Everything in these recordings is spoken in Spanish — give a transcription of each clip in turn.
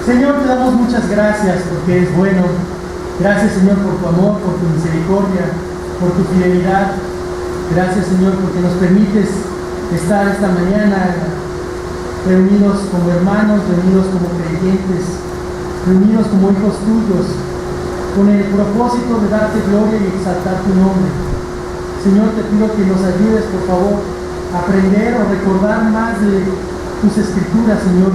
Señor, te damos muchas gracias porque eres bueno. Gracias, Señor, por tu amor, por tu misericordia, por tu fidelidad. Gracias, Señor, porque nos permites estar esta mañana reunidos como hermanos, reunidos como creyentes, reunidos como hijos tuyos, con el propósito de darte gloria y exaltar tu nombre. Señor, te pido que nos ayudes, por favor, a aprender o recordar más de tus escrituras, Señor.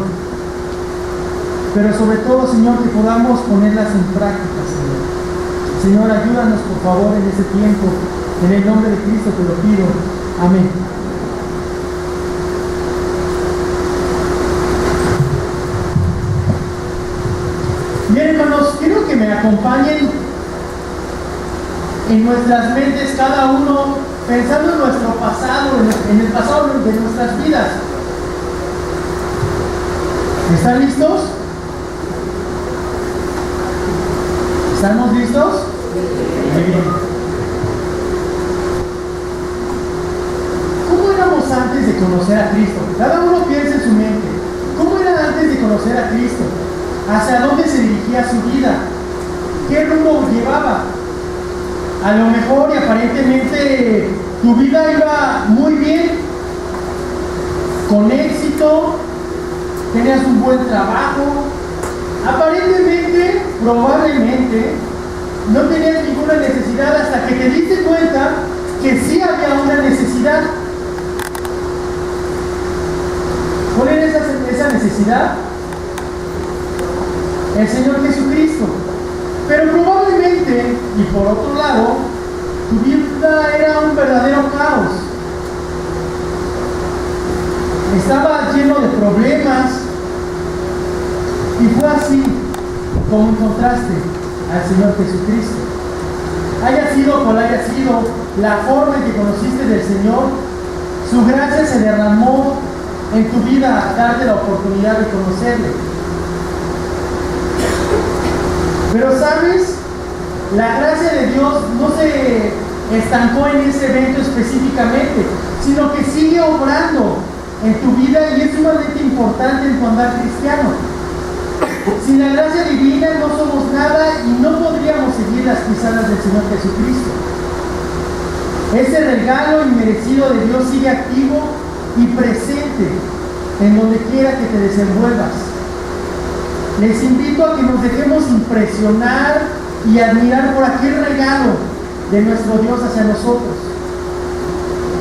Pero sobre todo, Señor, que podamos ponerlas en práctica, Señor. Señor, ayúdanos, por favor, en este tiempo. En el nombre de Cristo te lo pido. Amén. Bien, hermanos, quiero que me acompañen en nuestras mentes, cada uno pensando en nuestro pasado, en el pasado de nuestras vidas. ¿Están listos? ¿Estamos listos? Muy bien. ¿Cómo éramos antes de conocer a Cristo? Cada uno piensa en su mente. ¿Cómo era antes de conocer a Cristo? ¿Hacia dónde se dirigía su vida? ¿Qué rumbo llevaba? A lo mejor y aparentemente tu vida iba muy bien, con éxito, tenías un buen trabajo, aparentemente, probablemente, no tenías ninguna necesidad hasta que te diste cuenta que sí había una necesidad. ¿Cuál era esa necesidad? El Señor Jesucristo. Pero probablemente, y por otro lado, tu vida era un verdadero caos. Estaba lleno de problemas, y fue así como encontraste al Señor Jesucristo. Haya sido cual haya sido la forma en que conociste del Señor, su gracia se derramó en tu vida a darte la oportunidad de conocerle. Pero sabes, la gracia de Dios no se estancó en ese evento específicamente, sino que sigue obrando en tu vida y es sumamente importante en tu andar cristiano. Sin la gracia divina no somos nada y no podríamos seguir las pisadas del Señor Jesucristo. Ese regalo inmerecido de Dios sigue activo y presente en donde quiera que te desenvuelvas. Les invito a que nos dejemos impresionar y admirar por aquel regalo de nuestro Dios hacia nosotros.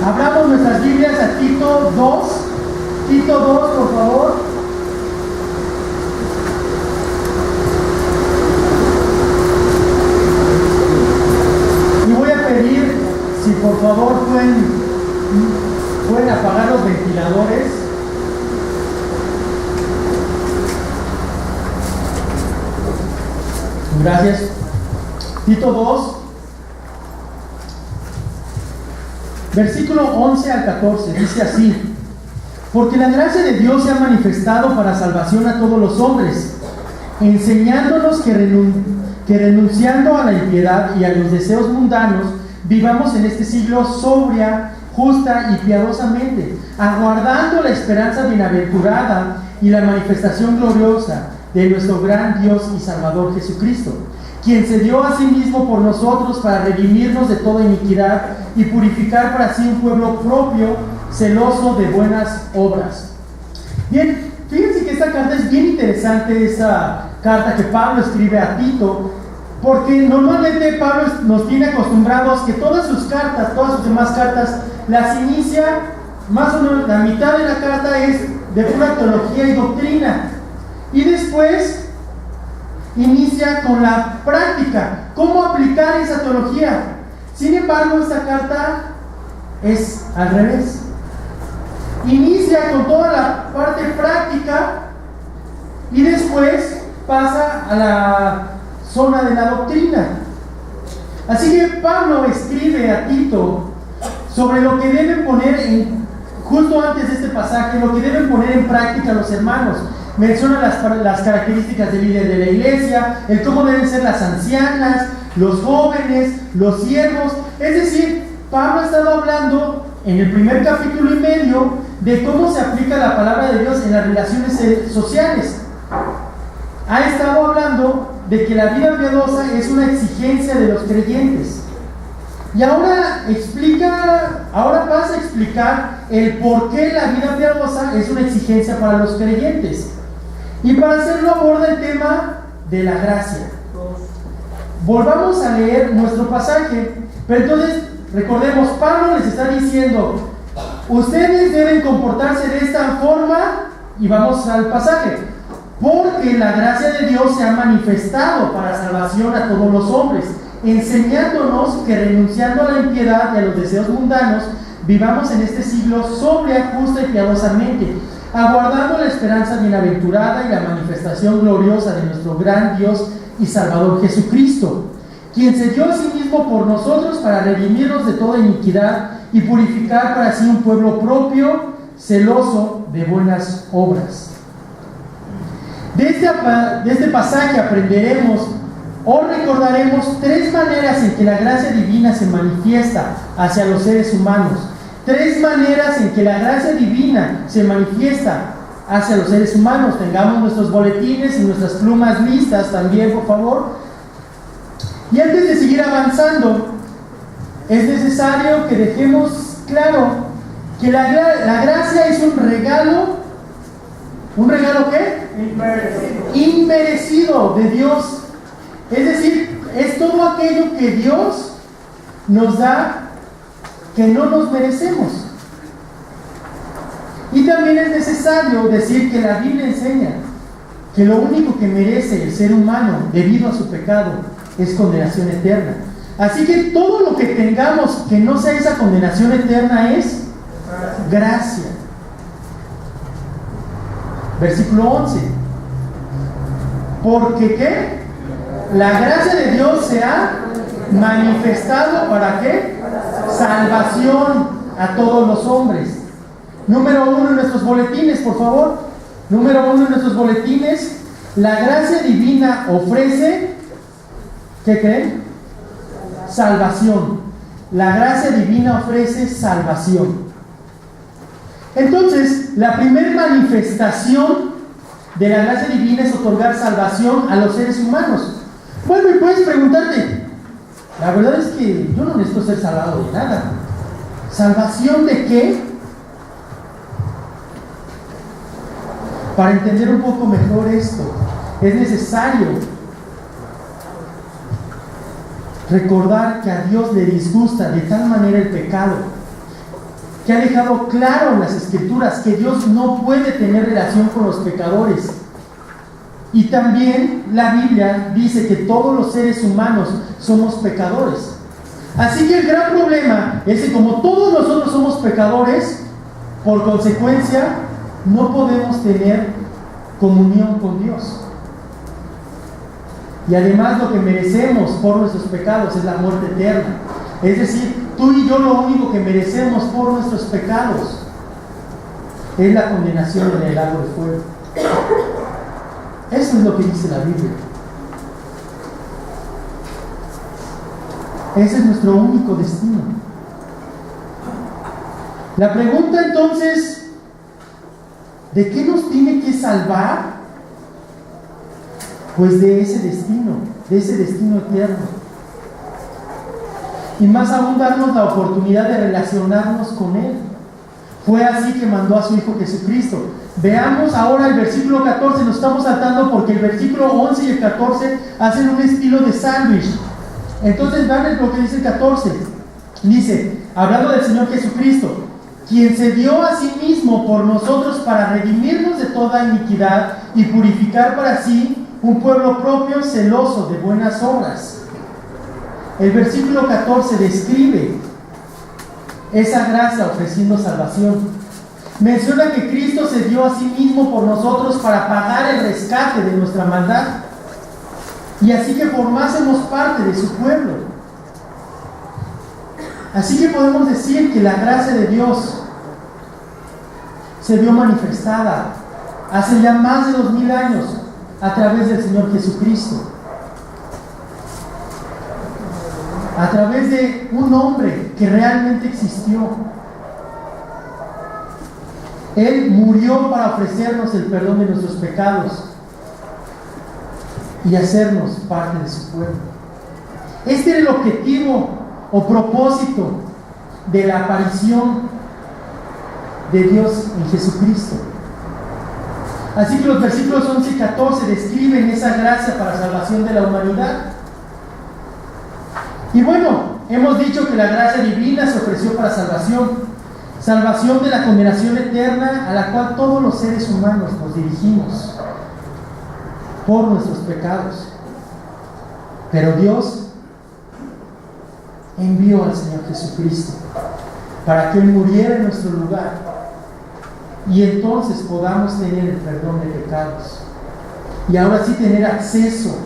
Abramos nuestras Biblias a Tito 2. Tito 2, por favor. Y voy a pedir, si por favor pueden apagar los ventiladores. Gracias. Tito 2, versículo 11 al 14, dice así: porque la gracia de Dios se ha manifestado para salvación a todos los hombres, enseñándonos que renunciando a la impiedad y a los deseos mundanos, vivamos en este siglo sobria, justa y piadosamente, aguardando la esperanza bienaventurada y la manifestación gloriosa de nuestro gran Dios y Salvador Jesucristo, quien se dio a sí mismo por nosotros para redimirnos de toda iniquidad y purificar para sí un pueblo propio, celoso de buenas obras. Bien, fíjense que esta carta es bien interesante, esta carta que Pablo escribe a Tito, porque normalmente Pablo nos tiene acostumbrados que todas sus cartas, todas sus demás cartas, las inicia, más o menos la mitad de la carta es de pura teología y doctrina, y después inicia con la práctica, cómo aplicar esa teología. Sin embargo, esta carta es al revés. Inicia con toda la parte práctica y después pasa a la zona de la doctrina. Así que Pablo escribe a Tito sobre lo que deben poner justo antes de este pasaje, lo que deben poner en práctica los hermanos. Menciona las características del líder de la iglesia, el cómo deben ser las ancianas, los jóvenes, los siervos. Es decir, Pablo ha estado hablando en el primer capítulo y medio de cómo se aplica la palabra de Dios en las relaciones sociales. de que la vida piadosa es una exigencia de los creyentes. Y ahora pasa a explicar el por qué la vida piadosa es una exigencia para los creyentes. Y para hacerlo aborda el tema de la gracia. Volvamos a leer nuestro pasaje, pero entonces recordemos, Pablo les está diciendo, ustedes deben comportarse de esta forma, y vamos al pasaje, porque la gracia de Dios se ha manifestado para salvación a todos los hombres, enseñándonos que renunciando a la impiedad y a los deseos mundanos, vivamos en este siglo sobria, justa y piadosamente, aguardando la esperanza bienaventurada y la manifestación gloriosa de nuestro gran Dios y Salvador Jesucristo, quien se dio a sí mismo por nosotros para redimirnos de toda iniquidad y purificar para sí un pueblo propio, celoso de buenas obras. De este pasaje aprenderemos o recordaremos tres maneras en que la gracia divina se manifiesta hacia los seres humanos. Tres maneras en que la gracia divina se manifiesta hacia los seres humanos. Tengamos nuestros boletines y nuestras plumas listas también, por favor. Y antes de seguir avanzando, es necesario que dejemos claro que la gracia es un regalo. ¿Un regalo qué? Inmerecido de Dios. Es decir, es todo aquello que Dios nos da que no nos merecemos. Y también es necesario decir que la Biblia enseña que lo único que merece el ser humano debido a su pecado es condenación eterna. Así que todo lo que tengamos que no sea esa condenación eterna es gracia. Versículo 11. Porque ¿qué? La gracia de Dios se ha manifestado ¿para qué? Salvación a todos los hombres. Número 1 en nuestros boletines, por favor. Número 1 en nuestros boletines. La gracia divina ofrece, ¿qué creen? Salvación. La gracia divina ofrece salvación. Entonces, la primera manifestación de la gracia divina es otorgar salvación a los seres humanos. Bueno, y puedes preguntarte, la verdad es que yo no necesito ser salvado de nada. ¿Salvación de qué? Para entender un poco mejor esto, es necesario recordar que a Dios le disgusta de tal manera el pecado, que ha dejado claro en las Escrituras que Dios no puede tener relación con los pecadores. Y también la Biblia dice que todos los seres humanos somos pecadores. Así que el gran problema es que como todos nosotros somos pecadores, por consecuencia no podemos tener comunión con Dios. Y además lo que merecemos por nuestros pecados es la muerte eterna. Es decir, tú y yo lo único que merecemos por nuestros pecados es la condenación en el lago de fuego. Eso es lo que dice la Biblia. Ese es nuestro único destino. La pregunta entonces, ¿de qué nos tiene que salvar? Pues de ese destino eterno. Y más aún darnos la oportunidad de relacionarnos con Él. Fue así que mandó a su Hijo Jesucristo. Veamos ahora el versículo 14, nos estamos saltando porque el versículo 11 y el 14 hacen un estilo de sándwich. Entonces vean lo que dice el 14. Dice, hablando del Señor Jesucristo, quien se dio a sí mismo por nosotros para redimirnos de toda iniquidad y purificar para sí un pueblo propio celoso de buenas obras. El versículo 14 describe esa gracia ofreciendo salvación. Menciona que Cristo se dio a sí mismo por nosotros para pagar el rescate de nuestra maldad y así que formásemos parte de su pueblo. Así que podemos decir que la gracia de Dios se vio manifestada hace ya más de 2000 años a través del Señor Jesucristo, a través de un hombre que realmente existió. Él murió para ofrecernos el perdón de nuestros pecados. y hacernos parte de su pueblo. Este era el objetivo o propósito de la aparición de Dios en Jesucristo. Así que los versículos 11 y 14 describen esa gracia para salvación de la humanidad. Y bueno, hemos dicho que la gracia divina se ofreció para salvación de la condenación eterna a la cual todos los seres humanos nos dirigimos por nuestros pecados. Pero Dios envió al Señor Jesucristo para que Él muriera en nuestro lugar y entonces podamos tener el perdón de pecados y ahora sí tener acceso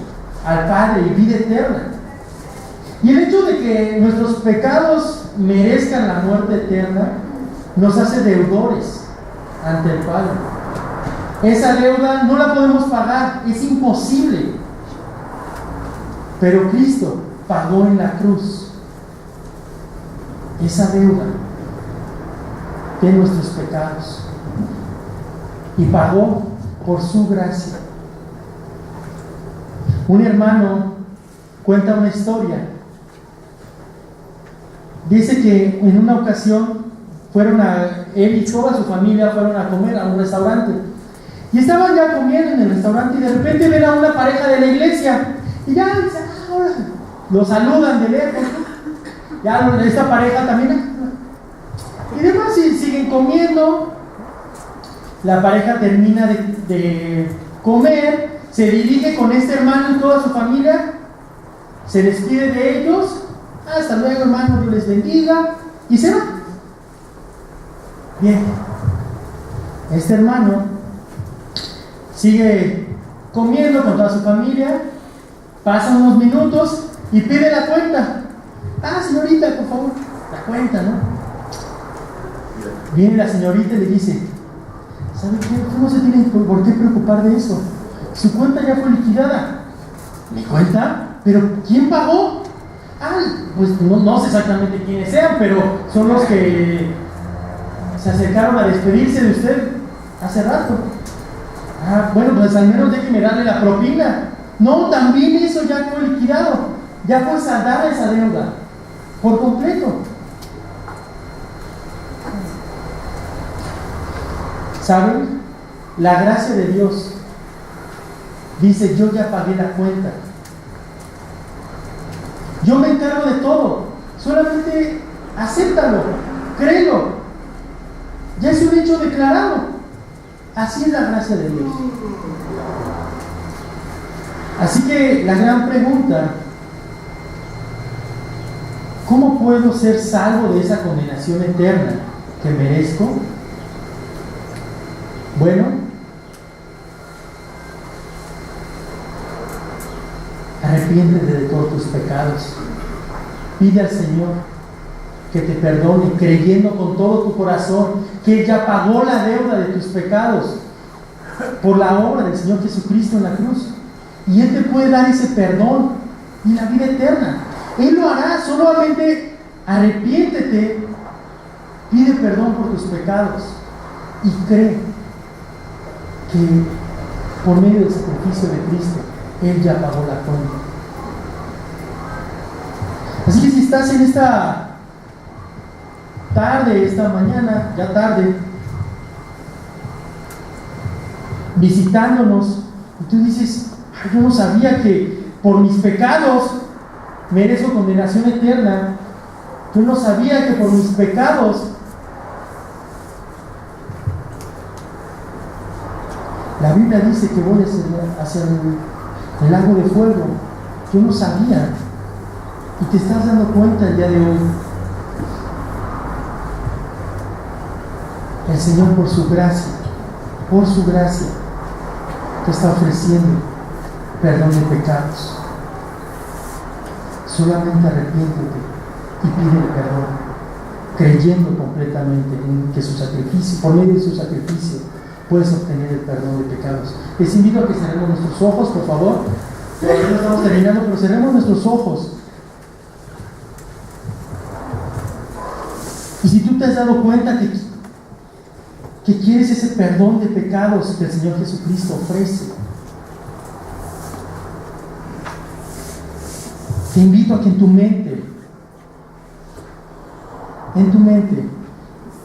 al Padre y vida eterna. Y el hecho de que nuestros pecados merezcan la muerte eterna nos hace deudores ante el Padre. Esa deuda no la podemos pagar, es imposible. Pero Cristo pagó en la cruz esa deuda de nuestros pecados y pagó por su gracia. Un hermano cuenta una historia. Dice que en una ocasión él y toda su familia fueron a comer a un restaurante y estaban ya comiendo en el restaurante y de repente ven a una pareja de la iglesia y ya lo saludan de lejos. Ya esta pareja también. Y demás siguen comiendo. La pareja termina de comer, se dirige con este hermano y toda su familia, se despide de ellos. Hasta luego, hermano, Dios les bendiga, y se va. Bien, este hermano sigue comiendo con toda su familia. Pasan unos minutos y pide la cuenta. Señorita, por favor, la cuenta, ¿no? Viene la señorita y le dice: ¿sabe qué? ¿Cómo se tiene por qué preocupar de eso? Su cuenta ya fue liquidada. ¿Mi cuenta? ¿Pero quién pagó? Pues no sé exactamente quiénes sean, pero son los que se acercaron a despedirse de usted hace rato. Bueno, pues al menos déjeme darle la propina. No, también eso ya fue liquidado, ya fue saldada esa deuda por completo. ¿Saben? La gracia de Dios dice: yo ya pagué la cuenta, yo me encargo de todo, solamente acéptalo, créelo, ya es un hecho declarado. Así es la gracia de Dios. Así que la gran pregunta: ¿cómo puedo ser salvo de esa condenación eterna que merezco? Bueno, arrepiéntete de todos tus pecados. Pide al Señor que te perdone, creyendo con todo tu corazón que Él ya pagó la deuda de tus pecados por la obra del Señor Jesucristo en la cruz. Y Él te puede dar ese perdón y la vida eterna. Él lo hará, solamente arrepiéntete, pide perdón por tus pecados y cree que por medio del sacrificio de Cristo Él ya pagó la cuenta. Así que si estás en esta tarde, esta mañana, ya tarde, visitándonos, y tú dices: yo no sabía que por mis pecados merezco condenación eterna, yo no sabía que por mis pecados la Biblia dice que voy hacia el lago de fuego. Yo no sabía, y te estás dando cuenta el día de hoy. El Señor, por su gracia, te está ofreciendo perdón de pecados. Solamente arrepiéntete y pide perdón, creyendo completamente en que su sacrificio, por medio de su sacrificio, puedes obtener el perdón de pecados. Les invito a que cerremos nuestros ojos, por favor. Todavía no estamos terminando, pero cerremos nuestros ojos. Y si tú te has dado cuenta que quieres ese perdón de pecados que el Señor Jesucristo ofrece, Te invito a que en tu mente,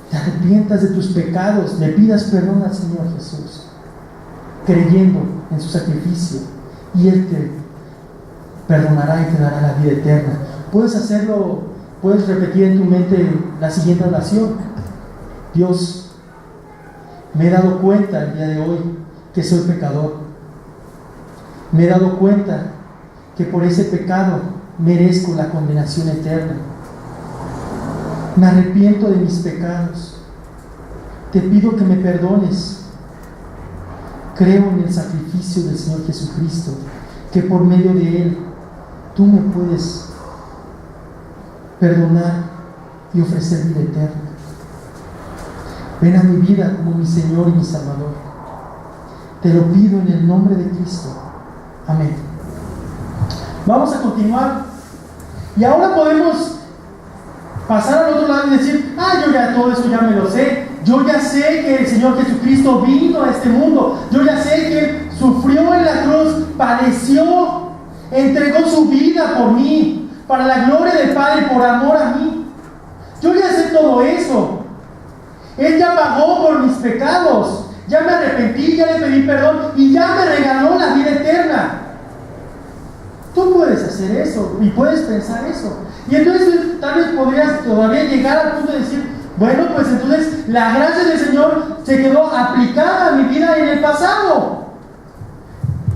te arrepientas de tus pecados, le pidas perdón al Señor Jesús, creyendo en su sacrificio, y Él te perdonará y te dará la vida eterna. Puedes hacerlo, puedes repetir en tu mente la siguiente oración: Dios, me he dado cuenta el día de hoy que soy pecador. Me he dado cuenta que por ese pecado merezco la condenación eterna. Me arrepiento de mis pecados. Te pido que me perdones. Creo en el sacrificio del Señor Jesucristo, que por medio de Él tú me puedes perdonar y ofrecer vida eterna. Ven a mi vida como mi Señor y mi Salvador. Te lo pido en el nombre de Cristo. Amén. Vamos a continuar. Y ahora podemos pasar al otro lado y decir: yo ya todo eso ya me lo sé. Yo ya sé que el Señor Jesucristo vino a este mundo. Yo ya sé que sufrió en la cruz, padeció, entregó su vida por mí, para la gloria del Padre, por amor a mí. Yo ya sé todo eso. Él ya pagó por mis pecados. Ya me arrepentí, ya le pedí perdón y ya me regaló la vida eterna. Tú puedes hacer eso y puedes pensar eso. Y entonces tal vez podrías todavía llegar al punto de decir: bueno, pues entonces la gracia del Señor se quedó aplicada a mi vida en el pasado.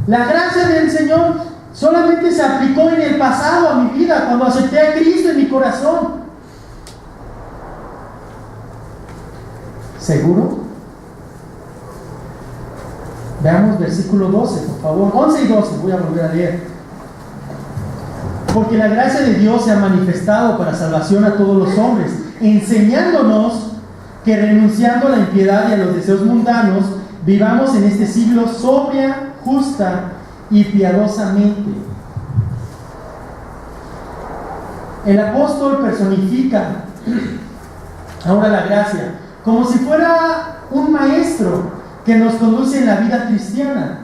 La gracia del Señor solamente se aplicó en el pasado a mi vida, cuando acepté a Cristo en mi corazón. ¿Seguro? Veamos versículo 12, por favor. 11 y 12, voy a volver a leer. Porque la gracia de Dios se ha manifestado para salvación a todos los hombres, enseñándonos que renunciando a la impiedad y a los deseos mundanos, vivamos en este siglo sobria, justa y piadosamente. El apóstol personifica ahora la gracia como si fuera un maestro que nos conduce en la vida cristiana.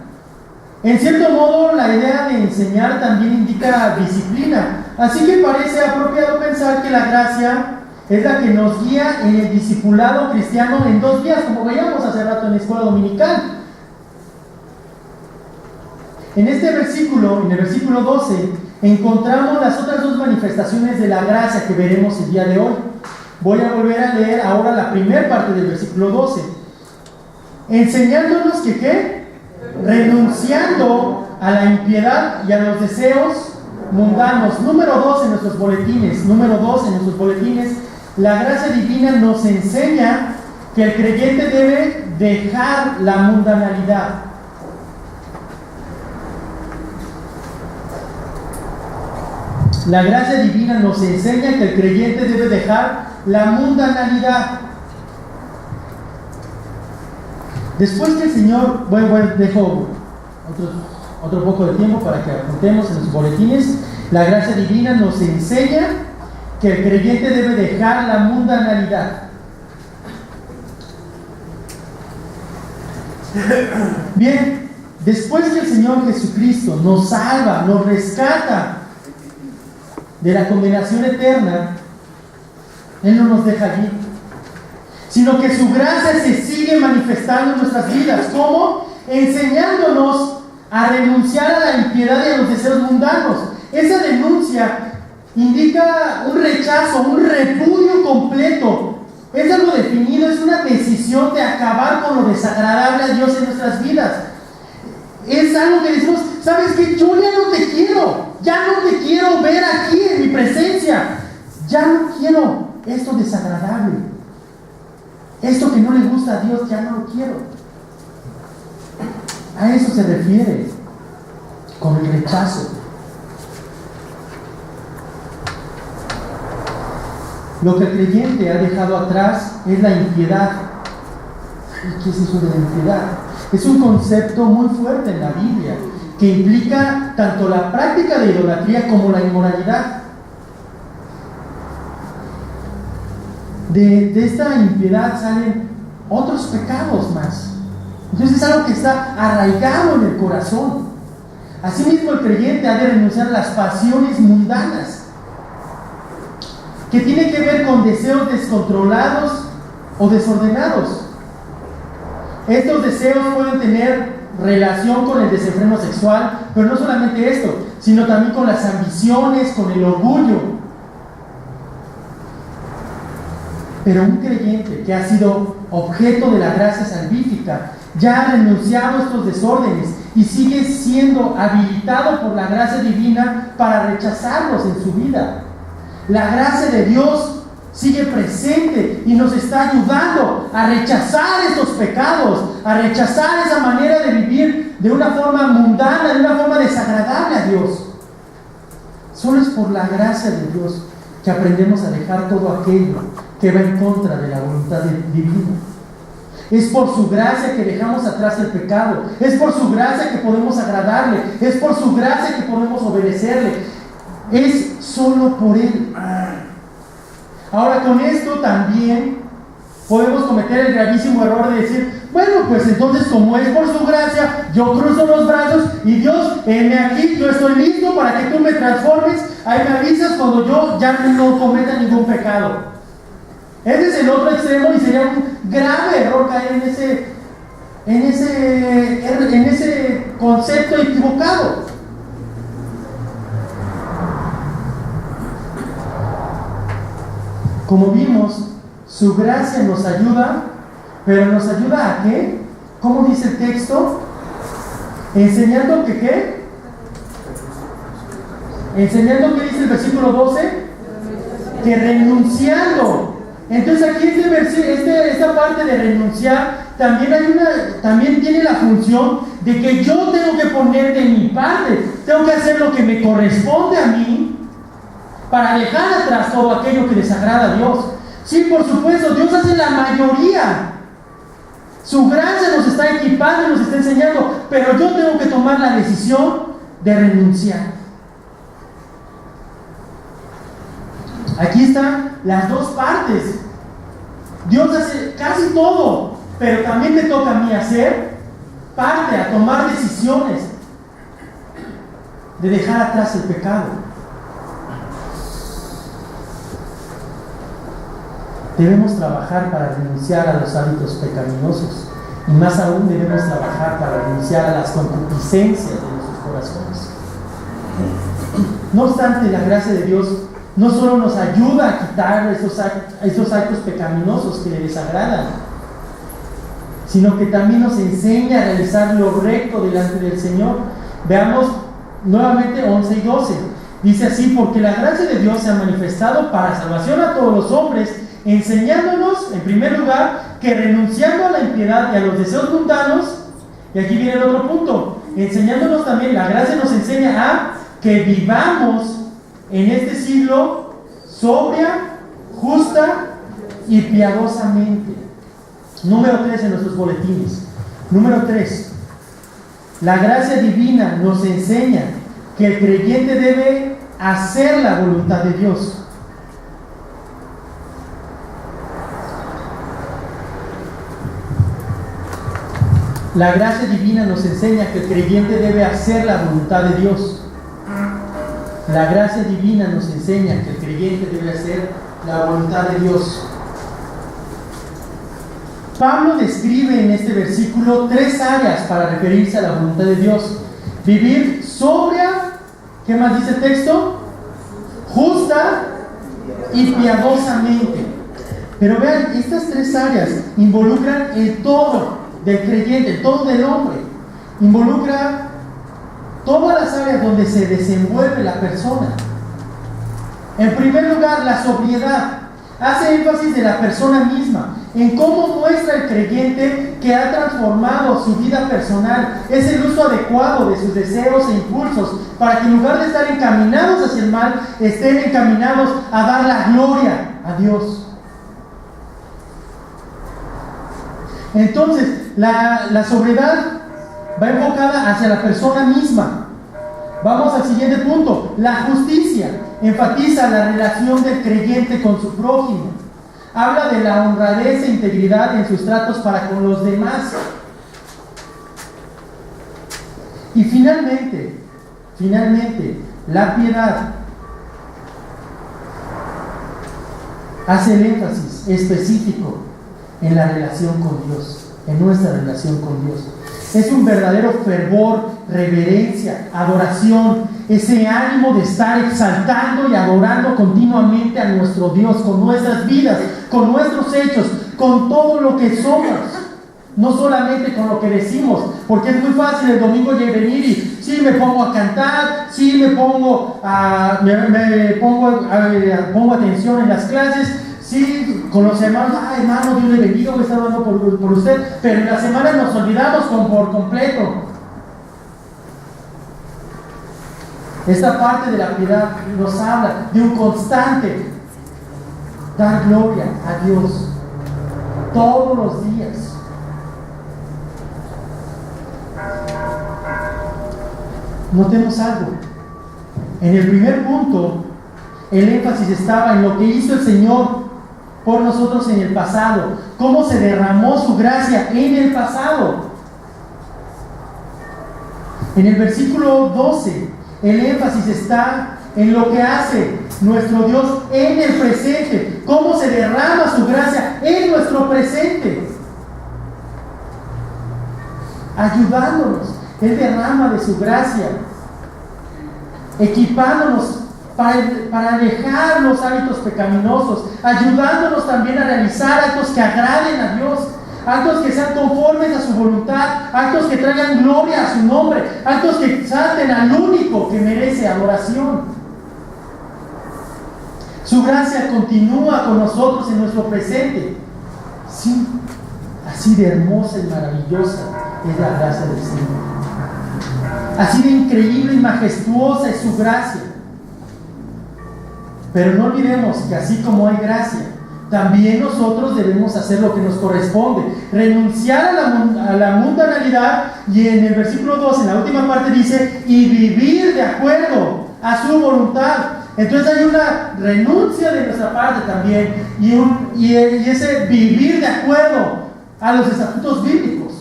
En cierto modo, la idea de enseñar también indica disciplina. Así que parece apropiado pensar que la gracia es la que nos guía en el discipulado cristiano en 2 días, como veíamos hace rato en la escuela dominical. En este versículo, en el versículo 12, encontramos las otras 2 manifestaciones de la gracia que veremos el día de hoy. Voy a volver a leer ahora la primera parte del versículo 12. Enseñándonos que ¿qué? Renunciando a la impiedad y a los deseos mundanos. Número 2 en nuestros boletines. La gracia divina nos enseña que el creyente debe dejar la mundanalidad. La gracia divina nos enseña que el creyente debe dejar la mundanalidad. Después que el Señor, dejo otro poco de tiempo para que apuntemos en los boletines. La gracia divina nos enseña que el creyente debe dejar la mundanalidad. Bien, después que el Señor Jesucristo nos salva, nos rescata de la condenación eterna, Él no nos deja allí, sino que su gracia se sigue manifestando en nuestras vidas. ¿Cómo? Enseñándonos a renunciar a la impiedad y a los deseos mundanos. Esa renuncia indica un rechazo, un repudio completo. Es algo definido, es una decisión de acabar con lo desagradable a Dios en nuestras vidas. Es algo que decimos: ¿sabes qué? Yo ya no te quiero ver aquí en mi presencia. Ya no quiero esto desagradable. Esto que no le gusta a Dios, ya no lo quiero. A eso se refiere con el rechazo. Lo que el creyente ha dejado atrás es la impiedad. ¿Y qué es eso de la impiedad? Es un concepto muy fuerte en la Biblia, que implica tanto la práctica de idolatría como la inmoralidad. De esta impiedad salen otros pecados más. Entonces es algo que está arraigado en el corazón. Asimismo, el creyente ha de renunciar a las pasiones mundanas, que tienen que ver con deseos descontrolados o desordenados. Estos deseos pueden tener relación con el desenfreno sexual, pero no solamente esto, sino también con las ambiciones, con el orgullo. Pero un creyente que ha sido objeto de la gracia salvífica ya ha renunciado a estos desórdenes y sigue siendo habilitado por la gracia divina para rechazarlos en su vida. La gracia de Dios sigue presente y nos está ayudando a rechazar estos pecados, a rechazar esa manera de vivir de una forma mundana, de una forma desagradable a Dios. Solo es por la gracia de Dios que aprendemos a dejar todo aquello que va en contra de la voluntad divina. Es por su gracia que dejamos atrás el pecado. Es por su gracia que podemos agradarle. Es por su gracia que podemos obedecerle. Es solo por Él. Ahora, con esto también podemos cometer el gravísimo error de decir, bueno, pues entonces como es por su gracia, yo cruzo los brazos y Dios, heme aquí, yo estoy listo para que tú me transformes. Ahí me avisas cuando yo ya no cometa ningún pecado. Ese es el otro extremo y sería un grave error caer en ese concepto equivocado. Como vimos, su gracia nos ayuda, pero ¿nos ayuda a qué? ¿Cómo dice el texto? Enseñando que ¿qué? Enseñando que dice el versículo 12, que renunciando. Entonces aquí esta parte de renunciar también tiene la función de que yo tengo que poner de mi parte, tengo que hacer lo que me corresponde a mí para dejar atrás todo aquello que desagrada a Dios. Sí, por supuesto, Dios hace la mayoría. Su gracia nos está equipando y nos está enseñando, pero yo tengo que tomar la decisión de renunciar. Aquí están las dos partes. Dios hace casi todo, pero también me toca a mí hacer parte, a tomar decisiones de dejar atrás el pecado. Debemos trabajar para renunciar a los hábitos pecaminosos y más aún debemos trabajar para renunciar a las concupiscencias de nuestros corazones. No obstante, la gracia de Dios no solo nos ayuda a quitar estos actos pecaminosos que le desagradan, sino que también nos enseña a realizar lo recto delante del Señor. Veamos nuevamente 11 y 12. Dice así: porque la gracia de Dios se ha manifestado para salvación a todos los hombres, enseñándonos, en primer lugar, que renunciando a la impiedad y a los deseos mundanos, y aquí viene el otro punto, enseñándonos también, la gracia nos enseña a que vivamos en este siglo sobria, justa y piadosamente. Número 3 en nuestros boletines. Número 3. La gracia divina nos enseña que el creyente debe hacer la voluntad de Dios. La gracia divina nos enseña que el creyente debe hacer la voluntad de Dios. La gracia divina nos enseña que el creyente debe hacer la voluntad de Dios. Pablo describe en este versículo 3 áreas para referirse a la voluntad de Dios: vivir sobria, ¿qué más dice el texto? Justa y piadosamente. Pero vean, estas 3 áreas involucran el todo del creyente, el todo del hombre. Involucra todas las áreas donde se desenvuelve la persona. En primer lugar, la sobriedad. Hace énfasis de la persona misma, en cómo muestra el creyente que ha transformado su vida personal. Es el uso adecuado de sus deseos e impulsos para que en lugar de estar encaminados hacia el mal, estén encaminados a dar la gloria a Dios. Entonces, la sobriedad va enfocada hacia la persona misma. Vamos al siguiente punto. La justicia enfatiza la relación del creyente con su prójimo. Habla de la honradez e integridad en sus tratos para con los demás. Y finalmente, Finalmente, la piedad hace el énfasis específico en la relación con Dios, en nuestra relación con Dios. Es un verdadero fervor, reverencia, adoración, ese ánimo de estar exaltando y adorando continuamente a nuestro Dios, con nuestras vidas, con nuestros hechos, con todo lo que somos. No solamente con lo que decimos, porque es muy fácil el domingo venir y sí me pongo a cantar, sí me pongo pongo atención en las clases, sí con los hermanos, hermano, Dios le bendiga, voy a estar orando por usted, pero en la semana nos olvidamos por completo. Esta parte de la piedad nos habla de un constante dar gloria a Dios todos los días. Notemos algo. En el primer punto, el énfasis estaba en lo que hizo el Señor por nosotros en el pasado, cómo se derramó su gracia en el pasado. En el versículo 12, el énfasis está en lo que hace nuestro Dios en el presente, cómo se derrama su gracia en nuestro presente, ayudándonos. Él derrama de su gracia, equipándonos para dejar los hábitos pecaminosos, ayudándonos también a realizar actos que agraden a Dios, actos que sean conformes a su voluntad, actos que traigan gloria a su nombre, actos que exalten al único que merece adoración. Su gracia continúa con nosotros en nuestro presente. Sí, así de hermosa y maravillosa es la gracia del Señor. Así de increíble y majestuosa es su gracia. Pero no olvidemos que así como hay gracia, también nosotros debemos hacer lo que nos corresponde, renunciar a la mundanalidad, y en el versículo 2, en la última parte dice, y vivir de acuerdo a su voluntad. Entonces hay una renuncia de nuestra parte también, y ese vivir de acuerdo a los estatutos bíblicos.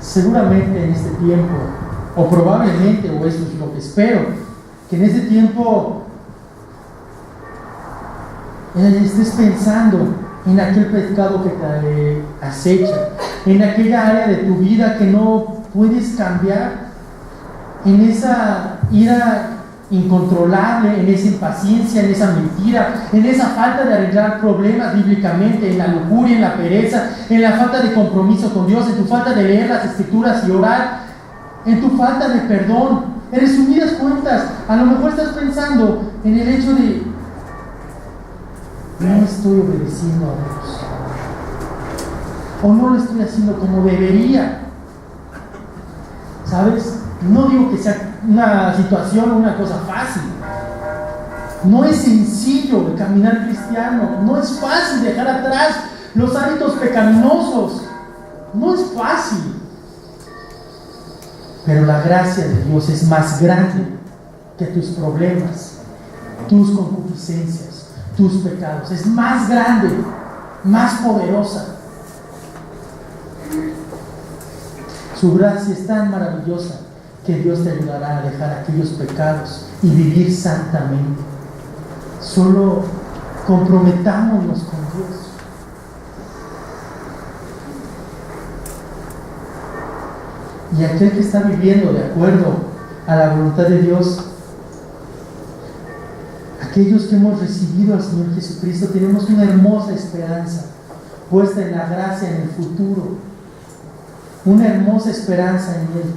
Seguramente en este tiempo, o probablemente, o eso es lo que espero, que en este tiempo estés pensando en aquel pecado que te acecha, en aquella área de tu vida que no puedes cambiar, en esa ira incontrolable, en esa impaciencia, en esa mentira, en esa falta de arreglar problemas bíblicamente, en la lujuria, en la pereza, en la falta de compromiso con Dios, en tu falta de leer las escrituras y orar, en tu falta de perdón. En resumidas cuentas, a lo mejor estás pensando en el hecho de no estoy obedeciendo a Dios, o no lo estoy haciendo como debería. ¿Sabes? No digo que sea una situación o una cosa fácil. No es sencillo el caminar cristiano. No es fácil dejar atrás los hábitos pecaminosos. No es fácil. Pero la gracia de Dios es más grande que tus problemas, tus concupiscencias, tus pecados. Es más grande, más poderosa. Su gracia es tan maravillosa que Dios te ayudará a dejar aquellos pecados y vivir santamente. Solo comprometámonos con Dios. Y aquel que está viviendo de acuerdo a la voluntad de Dios, aquellos que hemos recibido al Señor Jesucristo, tenemos una hermosa esperanza puesta en la gracia en el futuro, una hermosa esperanza en Él.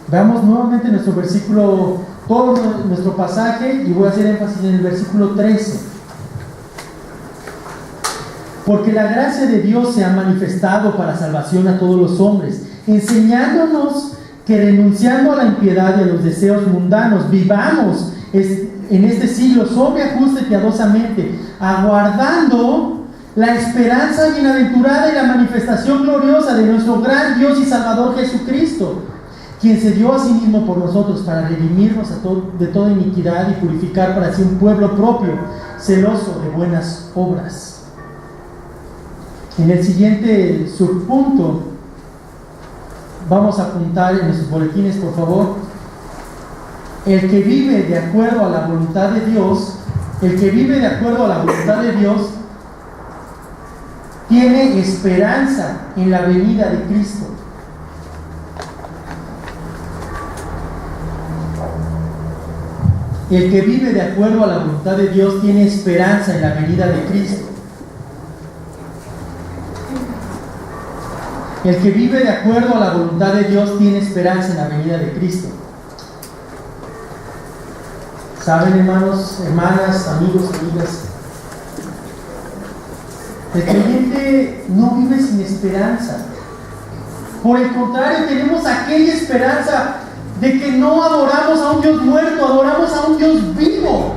Veamos nuevamente nuestro versículo, todo nuestro pasaje, y voy a hacer énfasis en el versículo 13. Porque la gracia de Dios se ha manifestado para salvación a todos los hombres, enseñándonos que renunciando a la impiedad y a los deseos mundanos, vivamos en este siglo sobre justa y piadosamente, aguardando la esperanza bienaventurada y la manifestación gloriosa de nuestro gran Dios y Salvador Jesucristo, quien se dio a sí mismo por nosotros para redimirnos de toda iniquidad y purificar para sí un pueblo propio, celoso de buenas obras. En el siguiente subpunto Vamos a apuntar en nuestros boletines, por favor. El que vive de acuerdo a la voluntad de Dios, el que vive de acuerdo a la voluntad de Dios, tiene esperanza en la venida de Cristo. El que vive de acuerdo a la voluntad de Dios tiene esperanza en la venida de Cristo. El que vive de acuerdo a la voluntad de Dios tiene esperanza en la venida de Cristo. ¿Saben, hermanos, hermanas, amigos, amigas? El creyente no vive sin esperanza. Por el contrario, tenemos aquella esperanza de que no adoramos a un Dios muerto, adoramos a un Dios vivo.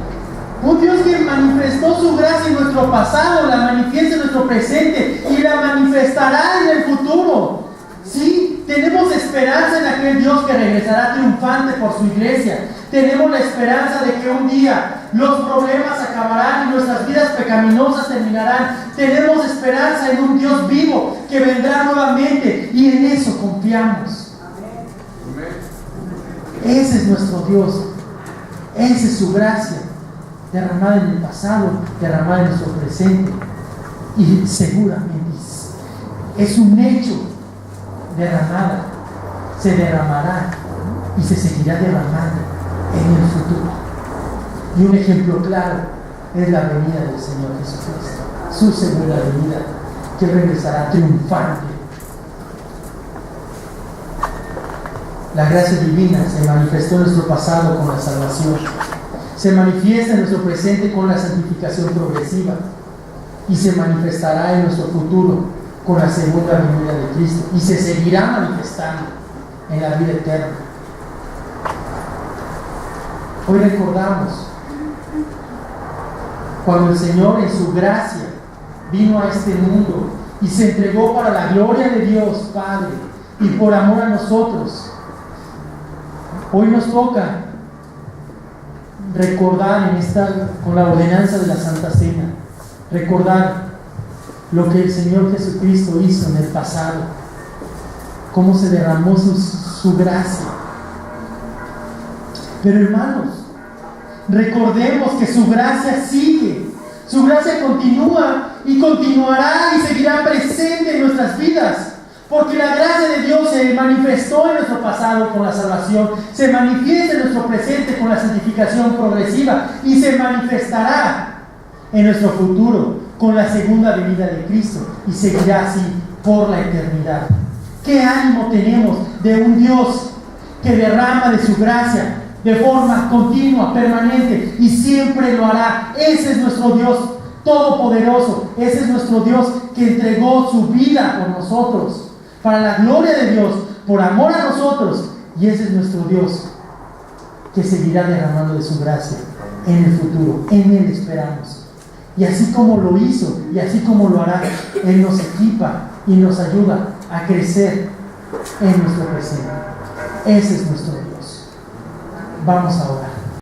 Un Dios que manifestó su gracia en nuestro pasado, la manifiesta en nuestro presente y la manifestará en el futuro. Sí, tenemos esperanza en aquel Dios que regresará triunfante por su iglesia. Tenemos la esperanza de que un día los problemas acabarán y nuestras vidas pecaminosas terminarán. Tenemos esperanza en un Dios vivo que vendrá nuevamente y en eso confiamos. Ese es nuestro Dios. Esa es su gracia, derramada en el pasado, derramada en nuestro presente. Y seguramente es un hecho derramada, se derramará y se seguirá derramando en el futuro. Y un ejemplo claro es la venida del Señor Jesucristo, su segunda venida, que regresará triunfante. La gracia divina se manifestó en nuestro pasado con la salvación, se manifiesta en nuestro presente con la santificación progresiva y se manifestará en nuestro futuro con la segunda venida de Cristo y se seguirá manifestando en la vida eterna. Hoy recordamos cuando el Señor en su gracia vino a este mundo y se entregó para la gloria de Dios Padre y por amor a nosotros. Hoy nos toca recordar con la ordenanza de la Santa Cena, recordar lo que el Señor Jesucristo hizo en el pasado, cómo se derramó su gracia. Pero hermanos, recordemos que su gracia sigue, su gracia continúa y continuará y seguirá presente en nuestras vidas. Porque la gracia de Dios se manifestó en nuestro pasado con la salvación, se manifiesta en nuestro presente con la santificación progresiva y se manifestará en nuestro futuro con la segunda venida de Cristo y seguirá así por la eternidad. ¿Qué ánimo tenemos de un Dios que derrama de su gracia de forma continua, permanente y siempre lo hará? Ese es nuestro Dios todopoderoso, ese es nuestro Dios que entregó su vida por nosotros, para la gloria de Dios, por amor a nosotros, y ese es nuestro Dios que seguirá derramando de su gracia en el futuro. En Él esperamos, y así como lo hizo y así como lo hará, Él nos equipa y nos ayuda a crecer en nuestro presente. Ese es nuestro Dios. Vamos a orar.